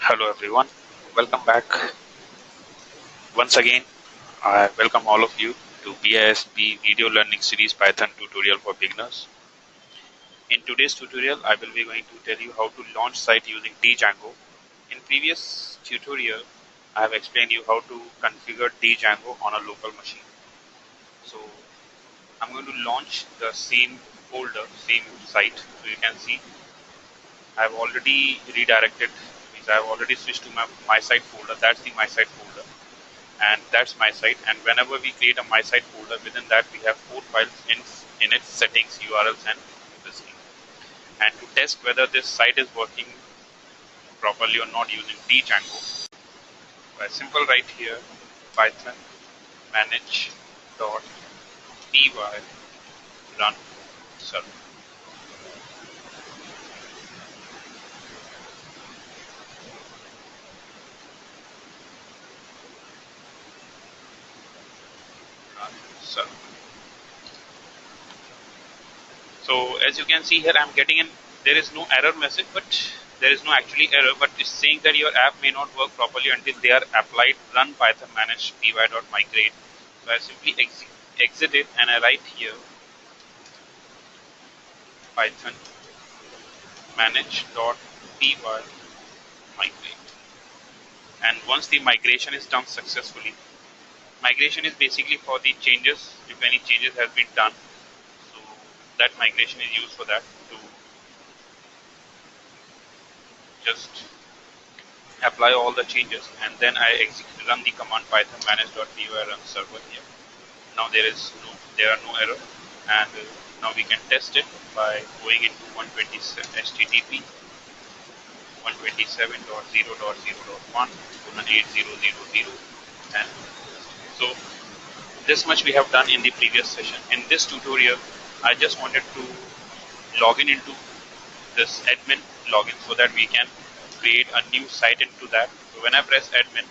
Hello everyone, welcome back. Once again, I welcome all of you to BISP Video Learning Series Python tutorial for beginners. In today's tutorial, I will be going to tell you how to launch site using Django. In previous tutorial, I have explained you how to configure Django on a local machine. So I'm going to launch the same folder, same site. So you can see I have already redirected, means I have already switched to my site folder. That's the my site folder. And that's my site, and whenever we create a my site folder, within that we have 4 files in its settings, URLs and this thing. And to test whether this site is working properly or not using Django, I simple write here python manage dot py run server. Server. So as you can see here, I'm getting in, there is no error message, but there is no actually error, but it's saying that your app may not work properly until they are applied run python manage py.migrate. So I simply exit it and I write here python manage.py migrate. And once the migration is done successfully, migration is basically for the changes, if any changes have been done. So that migration is used for that, to just apply all the changes, and then I run the command python manage.py run server here. Now there are no error, and now we can test it by going into 127 HTTP 127.0.0.1 8000, and so this much we have done in the previous session. In this tutorial, I just wanted to log in into this admin login so that we can create a new site into that. So when I press admin,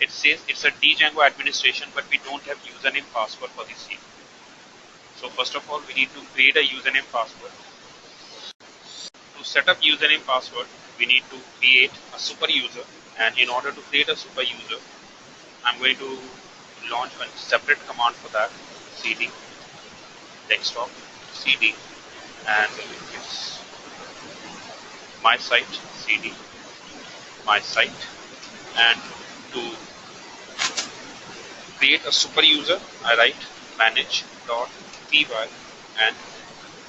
it says it's a Django administration, but we don't have username password for the same. So first of all, we need to create a username password. To set up username password, we need to create a super user, and in order to create a super user, I'm going to launch a separate command for that, cd desktop cd, and it's my site cd my site. And to create a super user, I write manage.py and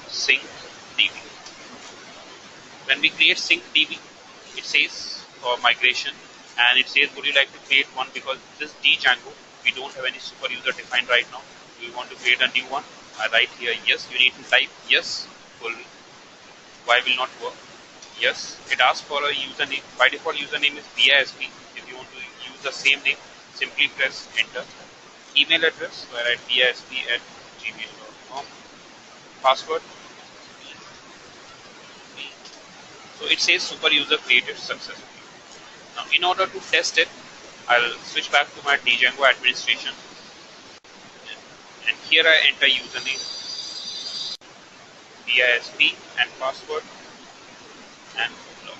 sync db. When we create sync db, it says for migration, and it says would you like to create one, because this Django we don't have any super user defined right now. We want to create a new one. I write here yes. You need to type yes. Why will not work? Yes. It asks for a username. By default username is BISP. If you want to use the same name, simply press enter. Email address, so I write bisp@gmail.com. Password. So it says super user created successfully. Now in order to test it, I'll switch back to my Django administration, and here I enter username, BISP, and password, and log.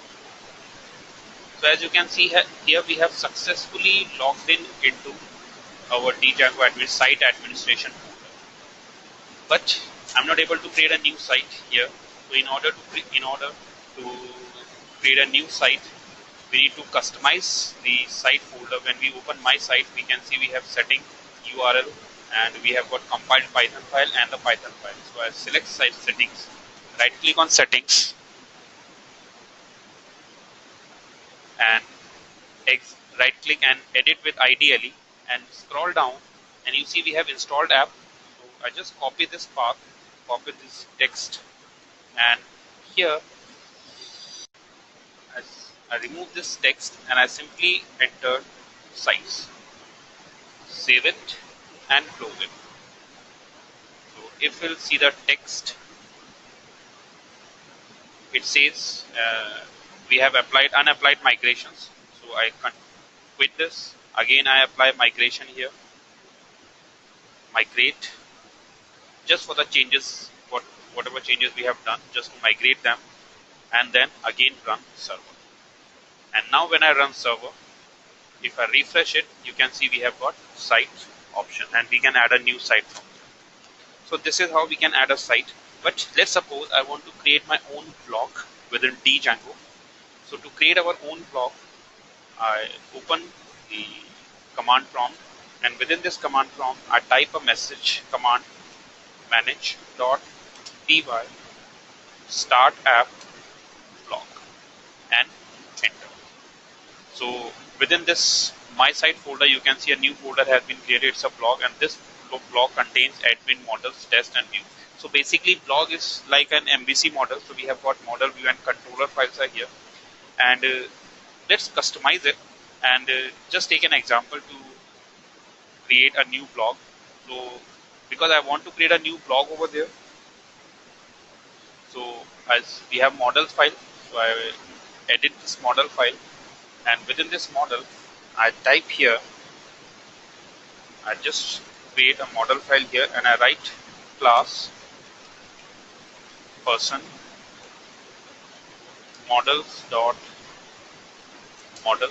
So as you can see here we have successfully logged in into our Django site administration folder. But I'm not able to create a new site here. So in order to create a new site, we need to customize the site folder. When we open my site, we can see we have setting, URL, and we have got compiled Python file and the Python file. So I select site settings, right click on settings, and right click and edit with IDLE, and scroll down, and you see we have installed app. So I just copy this path, copy this text, and here I remove this text and I simply enter size, save it and close it. So if you'll see the text, it says we have applied unapplied migrations. So I quit this. Again I apply migration here, migrate, just for the changes, whatever changes we have done, just to migrate them, and then again run server. And now when I run server, if I refresh it, you can see we have got site option, and we can add a new site from there. So this is how we can add a site. But let's suppose I want to create my own blog within Django. So to create our own blog, I open the command prompt, and within this command prompt, I type a message command manage.py start app blog and enter. So within this my site folder, you can see a new folder has been created. It's a blog, and this blog contains admin models, test, and view. So basically, blog is like an MVC model. So we have got model, view, and controller files are here, and let's customize it and just take an example to create a new blog. So because I want to create a new blog over there, so as we have models file, so I will edit this model file, and within this model I type here, I just create a model file here, and I write class person models dot model,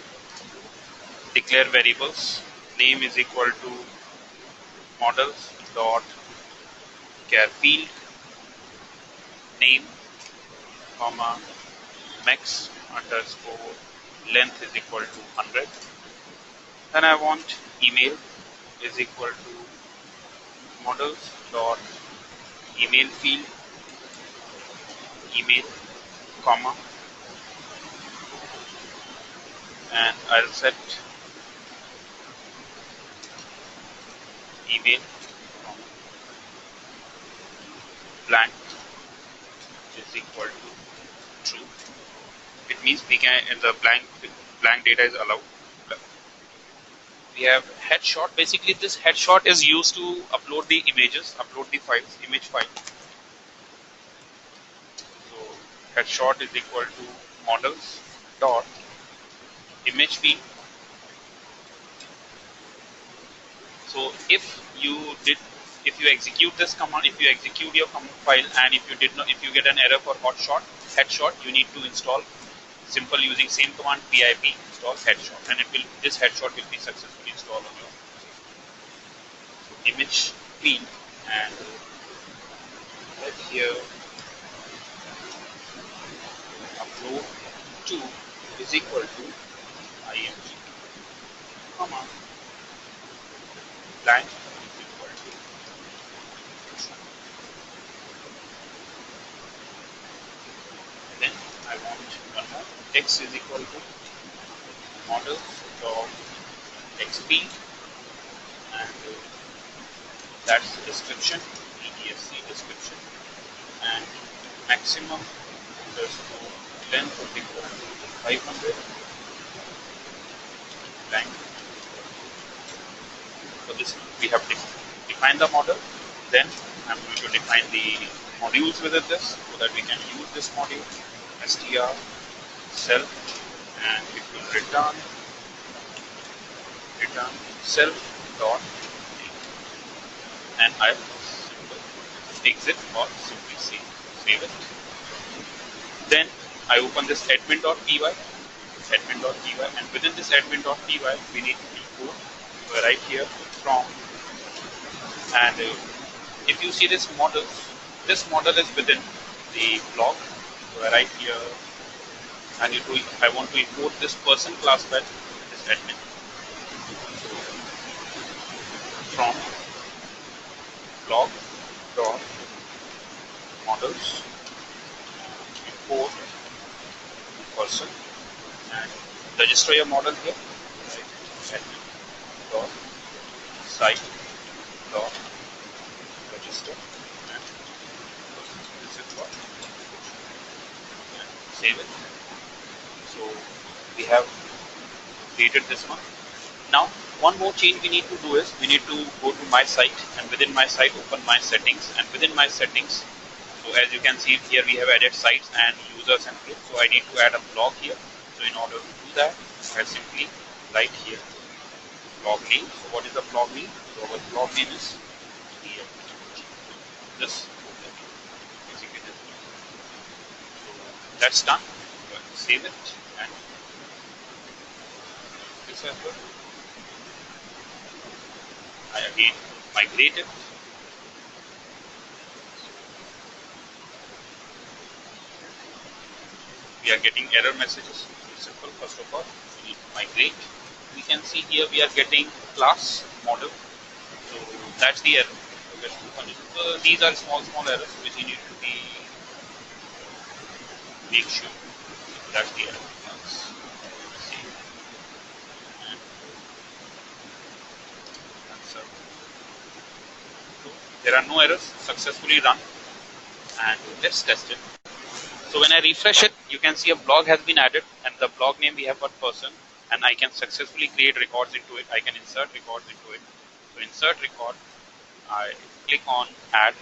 declare variables, name is equal to models dot char field name comma max underscore length is equal to 100. Then I want email is equal to models dot email field email comma, and I'll set email comma blank is equal to true. It means we can, in the blank data is allowed. We have headshot. Basically, this headshot is used to upload the images, upload the files, image file. So headshot is equal to models dot image field. So if you execute this command, if you execute your file, and if you get an error for headshot, you need to install simple using same command pip install headshot, and this headshot will be successfully installed on your image field. And let here upload to is equal to img comma blank is equal to true. Then I want one more, text is equal to models dot xp, and that's the description, EDSC description, and maximum underscore length is equal to 500 blank. So this we have defined the model. Then I'm going to define the modules within this, so that we can use this module str self, and it will return self dot and I simple exit or simply save it. Then I open this admin.py, and within this admin.py we need to import right here from, and if you see this model is within the blog. So I write here, and I want to import this person class by this admin. So from blog dot models import person, and register your model here, right? Admin dot site dot register, and this is what, and save it. So we have created this one. Now one more change we need to do is we need to go to my site, and within my site open my settings, and within my settings, so as you can see here we have added sites and users and groups. So I need to add a blog here. So in order to do that, I simply write here blog name. So what is the blog name? So our blog name is this. Basically this. So that's done. Save it and this as well. I again migrate it. We are getting error messages. It's simple. First of all, we need to migrate. We can see here we are getting class model. So that's the error. These are small errors which you need to be make sure. That's the error. So there are no errors. Successfully run. And let's test it. So when I refresh it, you can see a blog has been added, and the blog name we have got person, and I can successfully create records into it. I can insert records into it. So insert record, I click on add,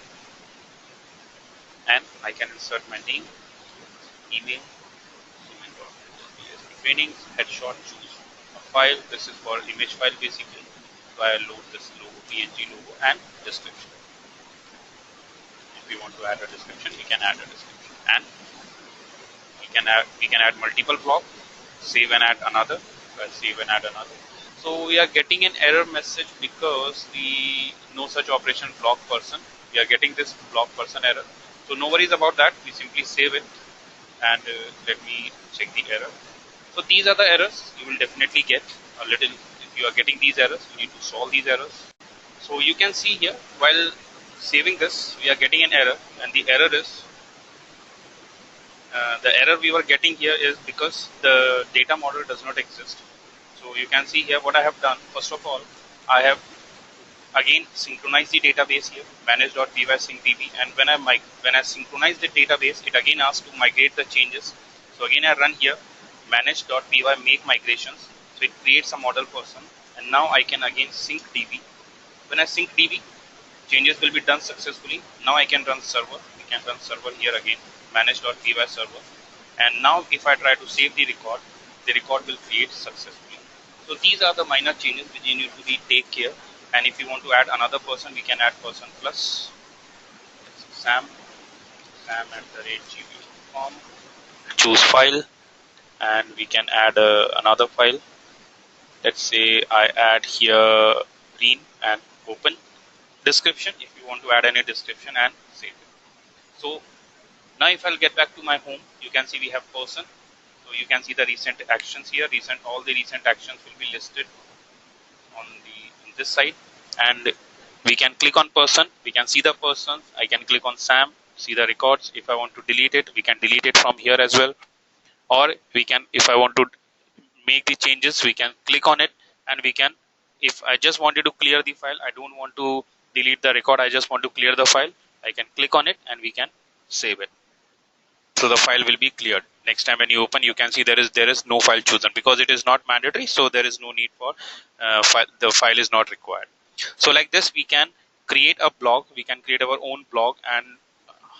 and I can insert my name, email, trainings, headshot, choose a file. This is for image file basically. So I load this logo, PNG logo, and description. If we want to add a description, we can add a description, and we can add multiple blocks, save and add another, save and add another. So we are getting an error message because the no such operation block person. We are getting this block person error. So no worries about that. We simply save it, and let me check the error. So these are the errors you will definitely get a little. If you are getting these errors, you need to solve these errors. So you can see here while saving this, we are getting an error, and the error is the error we were getting here is because the data model does not exist. So you can see here what I have done. First of all, I have again synchronized the database here, manage.py syncdb, and when I synchronize the database, it again asks to migrate the changes. So again I run here manage.py make migrations. So it creates a model person, and now I can again sync db. When I sync db, changes will be done successfully. Now I can run server. We can run server here again, manage.py server, and now if I try to save the record will create successfully. So these are the minor changes which you need to be take care. And if you want to add another person, we can add person plus Sam @gmail.com, choose file, and we can add another file. Let's say I add here green and open description if you want to add any description, and save it. So now if I'll get back to my home, you can see we have person. So you can see the recent actions here. All the recent actions will be listed on this side, and we can click on person. We can see the person. I can click on Sam, see the records. If I want to delete it, we can delete it from here as well. Or we can, if I want to make the changes, we can click on it, and we can, if I just wanted to clear the file, I don't want to delete the record, I just want to clear the file, I can click on it and we can save it. So the file will be cleared. Next time when you open, you can see there is no file chosen because it is not mandatory. So there is no need for the file is not required. So like this, we can create a blog. We can create our own blog, and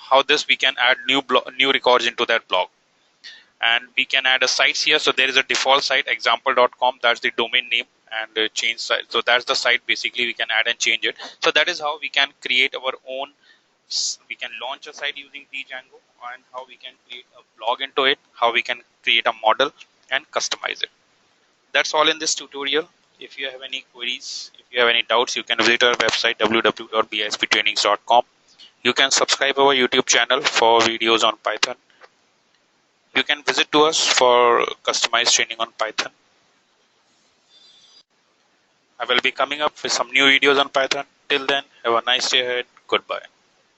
how this we can add new records into that blog. And we can add a sites here. So there is a default site, example.com. That's the domain name, and change site. So that's the site basically we can add and change it. So that is how we can create our own. We can launch a site using Django, and how we can create a blog into it, how we can create a model and customize it. That's all in this tutorial. If you have any queries, if you have any doubts, you can visit our website www.bisptrainings.com. You can subscribe our YouTube channel for videos on Python. You can visit to us for customized training on Python. I will be coming up with some new videos on Python. Till then, have a nice day ahead. Goodbye.